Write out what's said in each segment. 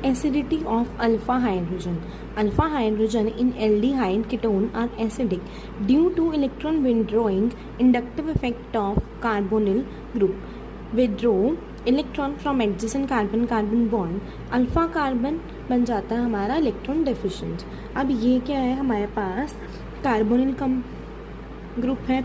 acidity of alpha hydrogen. Alpha hydrogen in aldehyde ketone are acidic due to electron withdrawing inductive effect of carbonyl group. Withdraw electron from adjacent carbon carbon bond, alpha carbon बन जाता है हमारा electron deficient. अब ये क्या है, हमारे पास carbonyl कम group है,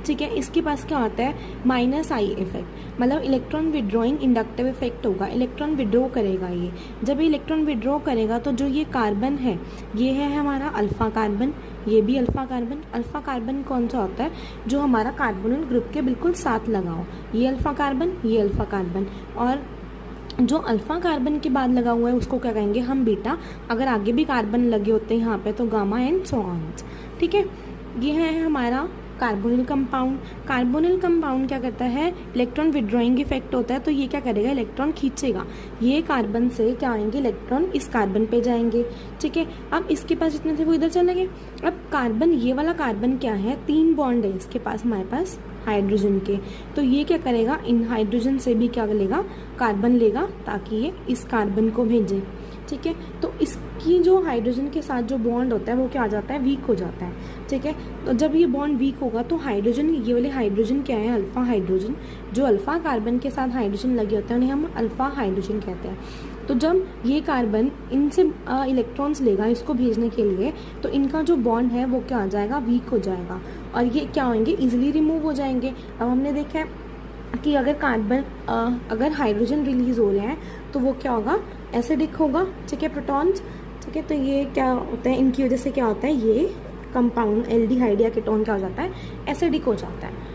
ठीक है। इसके पास क्या होता है, माइनस आई इफेक्ट, मतलब इलेक्ट्रॉन विड्रॉइंग इंडक्टिव इफेक्ट होगा, इलेक्ट्रॉन विड्रॉ करेगा ये। जब ये इलेक्ट्रॉन विड्रॉ करेगा तो जो ये कार्बन है ये है हमारा अल्फा कार्बन, ये भी अल्फा कार्बन। अल्फा कार्बन कौन सा होता है, जो हमारा कार्बोनिल ग्रुप के बिल्कुल साथ लगा हो, ये अल्फा कार्बन, ये अल्फा कार्बन। और जो अल्फा कार्बन के बाद लगा हुआ है उसको क्या कहेंगे हम, बीटा। अगर आगे भी कार्बन लगे होते हैं यहाँ पे तो गामा एंड सो ऑन, ठीक है। ये है हमारा कार्बोनिल कंपाउंड। कार्बोनिल कंपाउंड क्या करता है, इलेक्ट्रॉन विड्रॉइंग इफेक्ट होता है, तो ये क्या करेगा, इलेक्ट्रॉन खींचेगा। ये कार्बन से क्या आएंगे, इलेक्ट्रॉन इस कार्बन पे जाएंगे, ठीक है। अब इसके पास जितने थे वो इधर चले गए। अब कार्बन, ये वाला कार्बन क्या है, 3 बॉन्ड है इसके पास, हमारे पास हाइड्रोजन के, तो ये क्या करेगा, इन हाइड्रोजन से भी क्या लेगा, कार्बन लेगा, ताकि ये इस कार्बन को भेजे, ठीक है। तो इसकी जो हाइड्रोजन के साथ जो बॉन्ड होता है वो क्या आ जाता है, वीक हो जाता है, ठीक है। तो जब ये बॉन्ड वीक होगा तो हाइड्रोजन, ये वाले हाइड्रोजन क्या है, अल्फा हाइड्रोजन, जो अल्फा कार्बन के साथ हाइड्रोजन लगे होते हैं उन्हें हम अल्फा हाइड्रोजन कहते हैं। तो जब ये कार्बन इनसे इलेक्ट्रॉन्स लेगा इसको भेजने के लिए, तो इनका जो बॉन्ड है वो क्या आ जाएगा, वीक हो जाएगा, और ये क्या होंगे, इजीली रिमूव हो जाएंगे। अब हमने देखा है कि अगर कार्बन अगर हाइड्रोजन रिलीज हो रहे हैं तो वो क्या होगा, एसिडिक होगा, ठीक है, प्रोटॉन्स, ठीक है। तो ये क्या होता है, इनकी वजह से क्या होता है, ये कंपाउंड एल्डिहाइड या कीटोन क्या हो जाता है, एसिडिक हो जाता है।